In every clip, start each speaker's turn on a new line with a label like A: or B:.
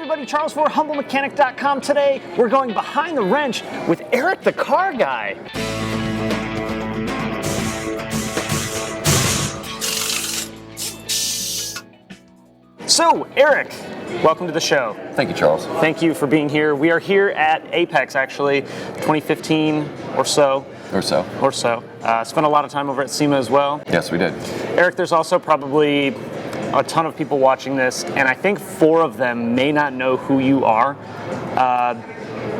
A: everybody, Charles for HumbleMechanic.com. Today, we're going behind the wrench with Eric the Car Guy. So, Eric, welcome to the show.
B: Thank you, Charles.
A: Thank you for being here. We are here at Apex, actually, 2015 or so. Spent a lot of time over at SEMA as well.
B: Yes, we did.
A: Eric, there's also probably a ton of people watching this, and I think 4 of them may not know who you are.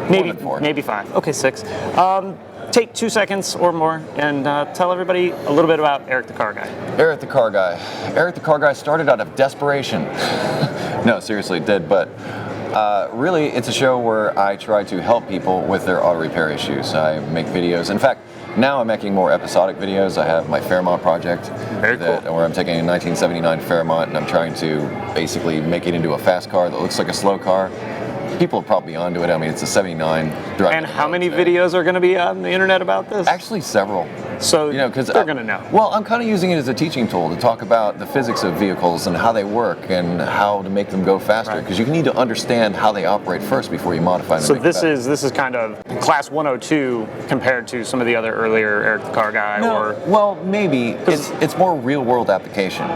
A: Maybe
B: 4.
A: Maybe 5. Okay, 6. Take 2 seconds or more and tell everybody a little bit about Eric the Car Guy.
B: Eric the Car Guy. Eric the Car Guy started out of desperation. No, seriously, it did, but really it's a show where I try to help people with their auto repair issues. I make videos. In fact, now I'm making more episodic videos. I have my Fairmont project where I'm taking a 1979 Fairmont and I'm trying to basically make it into a fast car that looks like a slow car. People are probably onto it. I mean, it's a 79 drive.
A: And how many videos are going to be on the internet about this?
B: Actually, several.
A: So because they're going to know.
B: Well, I'm kind of using it as a teaching tool to talk about the physics of vehicles and how they work and how to make them go faster. Because you need to understand how they operate first before you modify them.
A: So this is kind of class 102 compared to some of the other earlier Eric the Car Guy.
B: Well, maybe it's more real world application.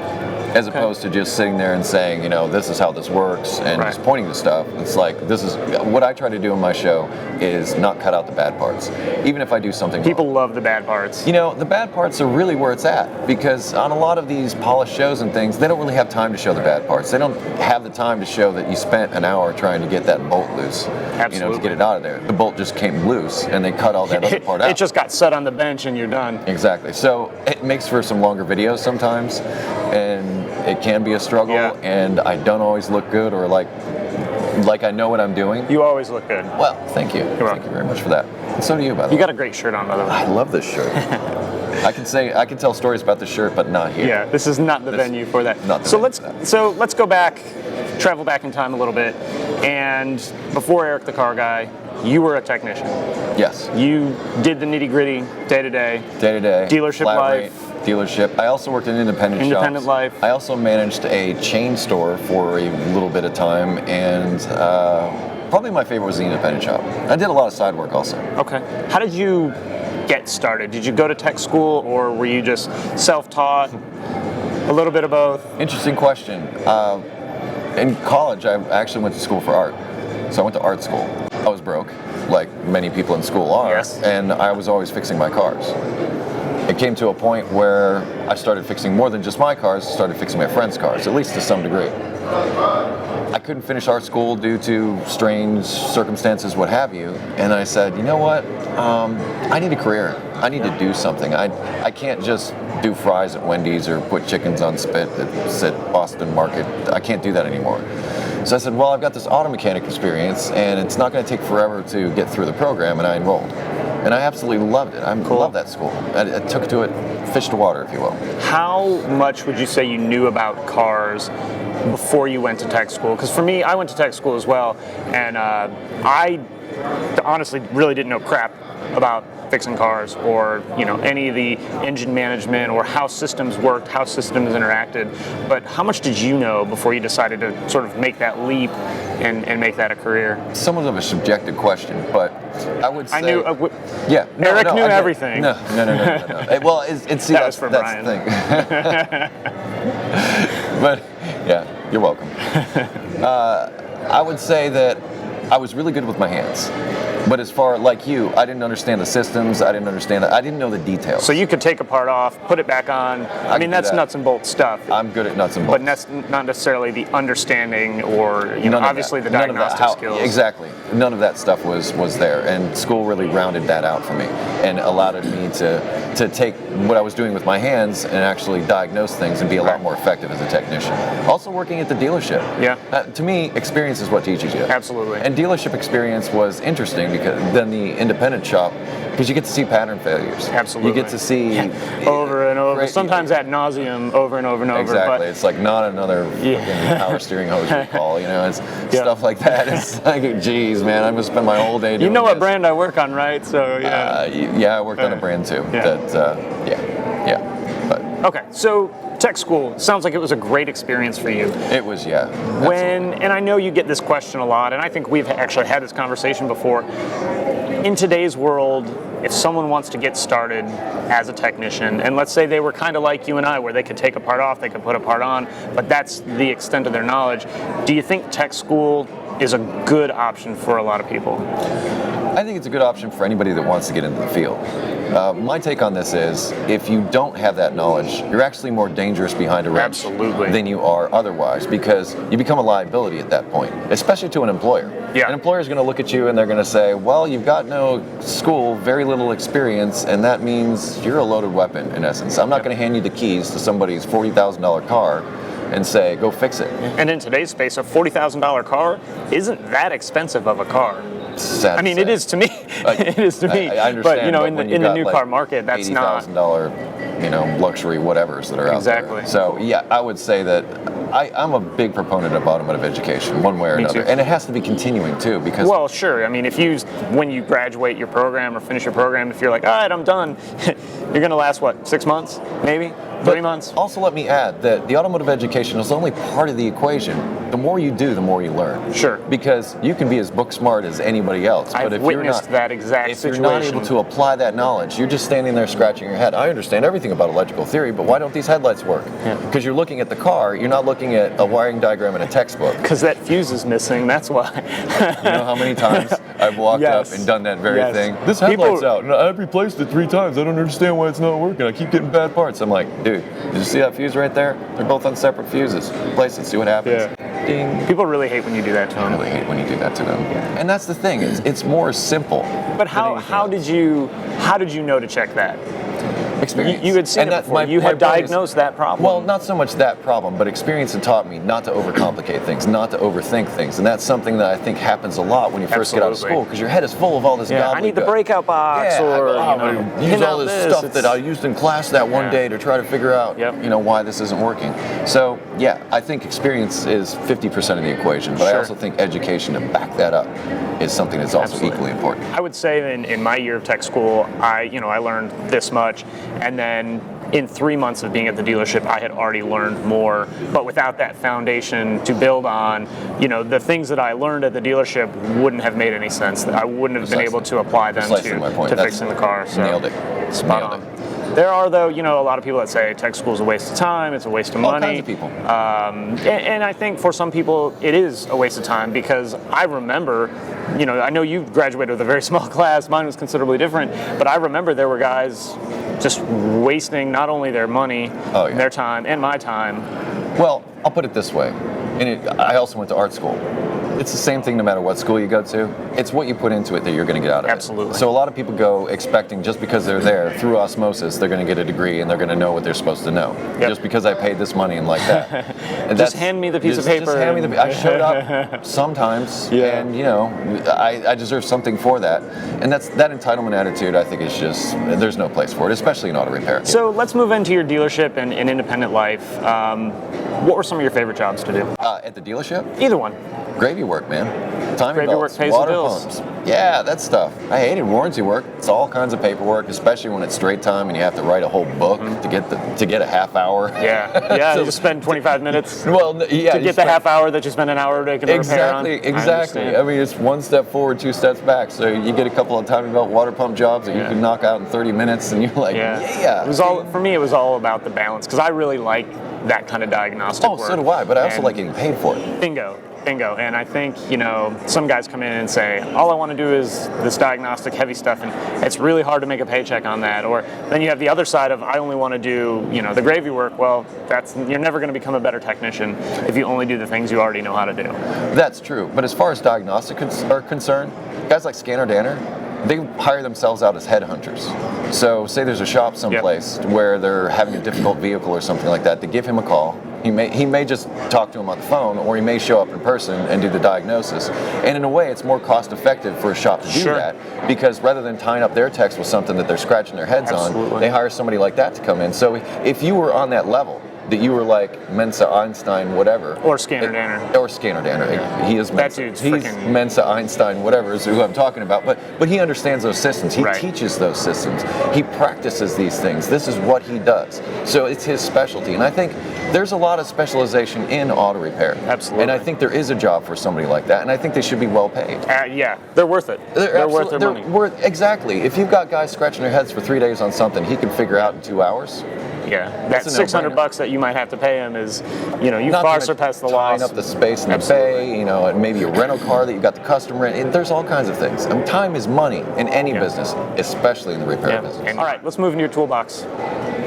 B: As opposed to just sitting there and saying, you know, this is how this works and just pointing to stuff. It's like, this is what I try to do in my show is not cut out the bad parts. Even if I do something
A: People
B: wrong.
A: love the bad parts.
B: You know, the bad parts are really where it's at because on a lot of these polished shows and things, they don't really have time to show the bad parts. They don't have the time to show that you spent an hour trying to get that bolt loose.
A: Absolutely.
B: You know, to get it out of there. The bolt just came loose and they cut all that other part out.
A: It just got set on the bench and you're done.
B: Exactly. So it makes for some longer videos sometimes and it can be a struggle and I don't always look good or like I know what I'm doing.
A: You always look good.
B: Well, thank you. Thank you very much for that. And so do you, by the way.
A: You got a great shirt on, by the way.
B: I love this shirt. I can tell stories about the shirt, but not here.
A: Yeah, this is not the venue for that. So let's go back, travel back in time a little bit, and before Eric the Car Guy, you were a technician.
B: Yes.
A: You did the nitty gritty, day to day. Dealership life.
B: Dealership. I also worked in independent shops.
A: Life. I
B: also managed a chain store for a little bit of time, and probably my favorite was the independent shop. I did a lot of side work also. Okay.
A: How did you get started? Did you go to tech school, or were you just self-taught? A little bit of both.
B: Interesting question. In college, I actually went to school for art. So I went to art school. I was broke, like many people in school are, and I was always fixing my cars. It came to a point where I started fixing more than just my cars, I started fixing my friends' cars, at least to some degree. I couldn't finish art school due to strange circumstances, what have you, and I said, you know what, I need a career. I need to do something. I can't just do fries at Wendy's or put chickens on spit at Boston Market. I can't do that anymore. So I said, well, I've got this auto mechanic experience, and it's not going to take forever to get through the program, and I enrolled. And I absolutely loved it. I love that school. I took to it, fish to water, if you will.
A: How much would you say you knew about cars before you went to tech school? Because for me, I went to tech school as well, and I honestly really didn't know crap about fixing cars or any of the engine management or how systems worked, how systems interacted. But how much did you know before you decided to sort of make that leap and make that a career?
B: Somewhat of a subjective question, but I would say... I knew...
A: Eric knew everything.
B: No. Well, that's
A: for
B: Brian.
A: That's
B: the thing. But, yeah, you're welcome. I would say that I was really good with my hands. But as far like you, I didn't understand the systems. I didn't understand that. I didn't know the details.
A: So you could take a part off, put it back on. I mean, that's nuts and bolts stuff.
B: I'm good at nuts and bolts.
A: But that's not necessarily the understanding or obviously the diagnostic skills.
B: Exactly. None of that stuff was there, and school really rounded that out for me and allowed me to take what I was doing with my hands and actually diagnose things and be a lot more effective as a technician. Also working at the dealership.
A: Yeah.
B: To me, experience is what teaches you.
A: Absolutely.
B: And dealership experience was interesting than the independent shop because you get to see pattern failures.
A: Absolutely.
B: You get to see
A: over and over, sometimes ad nauseum, over and over and over.
B: Exactly. It's like not another power steering hose recall. It's stuff like that. It's like, geez, man, I'm gonna spend my whole day doing
A: You know what
B: this.
A: brand I work on, right? So
B: I worked on a brand too.
A: Yeah.
B: But
A: Okay, so tech school sounds like it was a great experience for you.
B: It was, yeah.
A: And I know you get this question a lot, and I think we've actually had this conversation before. In today's world, if someone wants to get started as a technician, and let's say they were kind of like you and I, where they could take a part off, they could put a part on, but that's the extent of their knowledge, do you think tech school is a good option for a lot of people?
B: I think it's a good option for anybody that wants to get into the field. My take on this is, if you don't have that knowledge, you're actually more dangerous behind a wrench than you are otherwise, because you become a liability at that point, especially to an employer.
A: Yeah.
B: An employer is going to look at you and they're going to say, well, you've got no school, very little experience, and that means you're a loaded weapon, in essence. I'm not going to hand you the keys to somebody's $40,000 car and say, go fix it.
A: And in today's space, a $40,000 car isn't that expensive of a car.
B: Sad
A: I mean, it is to me. It is to me.
B: I understand,
A: but in the new
B: like
A: car market, that's not
B: $80,000, luxury whatevers that are out there.
A: Exactly.
B: So yeah, I would say that I'm a big proponent of automotive education, one way or another, and it has to be continuing too, because.
A: Well, sure. I mean, when you graduate your program or finish your program, if you're like, all right, I'm done, you're going to last what, 6 months, maybe 3 months.
B: Also, let me add that the automotive education is only part of the equation. The more you do, the more you learn.
A: Sure.
B: Because you can be as book smart as anybody else, but
A: I've witnessed that exact situation.
B: If you're not able to apply that knowledge, you're just standing there scratching your head. I understand everything about electrical theory, but why don't these headlights work? Because you're looking at the car, you're not looking at a wiring diagram in a textbook.
A: Because that fuse is missing, that's why.
B: You know how many times I've walked up and done that very thing? This headlight's out, and I've replaced it 3 times. I don't understand why it's not working. I keep getting bad parts. I'm like, dude, did you see that fuse right there? They're both on separate fuses. Replace it, see what happens. Ding.
A: People really hate when you do that to them.
B: I really hate when you do that to them. And that's the thing, it's more simple.
A: But how did you know to check that?
B: Experience.
A: You had seen it before. You had diagnosed that problem.
B: Well, not so much that problem, but experience had taught me not to overcomplicate things, not to overthink things. And that's something that I think happens a lot when you first get out of school, because your head is full of all this gobbledygook.
A: I need the breakout box,
B: use all this stuff that I used in class that one day to try to figure out why this isn't working. So yeah, I think experience is 50% of the equation, but I also think education to back that up is something that's also equally important.
A: I would say in my year of tech school, I learned this much, and then in 3 months of being at the dealership, I had already learned more, but without that foundation to build on, the things that I learned at the dealership wouldn't have made any sense. I wouldn't have been able to apply them to fixing the car. So
B: nailed it.
A: Spot on. There are, though, a lot of people that say tech school is a waste of time, it's a waste of money.
B: All kinds of people.
A: And I think for some people it is a waste of time, because I remember, I know you graduated with a very small class, mine was considerably different, but I remember there were guys just wasting not only their money, their time, and my time.
B: Well, I'll put it this way, I also went to art school. It's the same thing no matter what school you go to. It's what you put into it that you're going to get out of it.
A: Absolutely.
B: So a lot of people go expecting just because they're there, through osmosis, they're going to get a degree and they're going to know what they're supposed to know. Just because I paid this money and like that. And
A: just hand me the piece of paper.
B: Just hand me the. I showed up sometimes, and I deserve something for that. And that entitlement attitude, I think, is just, there's no place for it, especially in auto repair.
A: So let's move into your dealership and independent life. What were some of your favorite jobs to do?
B: At the dealership?
A: Either one.
B: Gravy work, man. Timing belts,
A: pays
B: water
A: the bills.
B: pumps. Yeah, that stuff. I hated warranty work. It's all kinds of paperwork, especially when it's straight time and you have to write a whole book to get a half hour.
A: Yeah. So you just spend 25 minutes. To get the half hour that you spend an hour making the repair on.
B: Exactly. I mean, it's one step forward, 2 steps back. So you get a couple of timing belt water pump jobs that you can knock out in 30 minutes, and you're like,
A: It was for me. It was all about the balance, because I really like that kind of diagnostic work.
B: Oh, so do I. But I also like getting paid for it.
A: Bingo. And I think, some guys come in and say, all I want to do is this diagnostic heavy stuff, and it's really hard to make a paycheck on that. Or then you have the other side of, I only want to do, the gravy work. Well, you're never going to become a better technician if you only do the things you already know how to do.
B: That's true. But as far as diagnostics are concerned, guys like ScannerDanner, they hire themselves out as headhunters. So say there's a shop someplace where they're having a difficult vehicle or something like that, they give him a call. He may just talk to him on the phone, or he may show up in person and do the diagnosis. And in a way, it's more cost effective for a shop to do that, because rather than tying up their techs with something that they're scratching their heads on, they hire somebody like that to come in. So if you were on that level, that you were like Mensa, Einstein, whatever.
A: Or ScannerDanner.
B: Or ScannerDanner. He is Mensa.
A: That dude's
B: He's
A: freaking...
B: Mensa, Einstein, whatever is who I'm talking about. But he understands those systems. He teaches those systems. He practices these things. This is what he does. So it's his specialty. And I think there's a lot of specialization in auto repair.
A: Absolutely.
B: And I think there is a job for somebody like that. And I think they should be well paid.
A: Yeah, they're worth it. They're worth their money.
B: Exactly. If you've got guys scratching their heads for 3 days on something, he can figure out in 2 hours.
A: Yeah, that $600 that you might have to pay him is, you far surpassed the loss.
B: Tying up the space in the bay, and maybe a rental car that you got the customer in. There's all kinds of things. I mean, time is money in any business, especially in the repair business.
A: All right, let's move into your toolbox.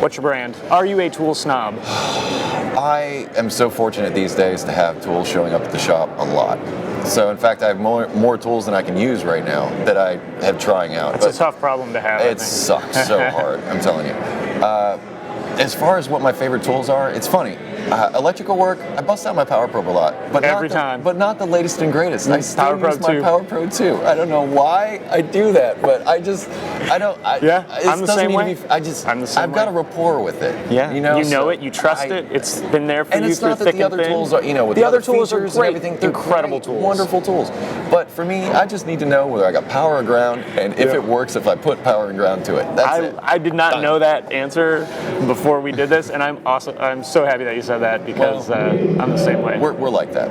A: What's your brand? Are you a tool snob?
B: I am so fortunate these days to have tools showing up at the shop a lot. So in fact, I have more tools than I can use right now that I have trying out.
A: It's a tough problem to have.
B: It sucks so hard, I'm telling you. As far as what my favorite tools are, it's funny. Electrical work, I bust out my Power Probe a lot. But
A: every time.
B: But not the latest and greatest. I still use my
A: 2.
B: Power Probe 2. I don't know why I do that, but I'm the same way. I've got a rapport with it.
A: Yeah, you know it, you trust it, it's been there for you through thick and thin. And it's not that the other tools are, with
B: the
A: other tools are great,
B: and everything, they're
A: incredible
B: great,
A: tools.
B: Wonderful tools. But for me, I just need to know whether I got power or ground, and if it works, if I put power and ground to it. That's it.
A: I did not know that answer before we did this, and I'm so happy that you said that because I'm the same way.
B: We're like that.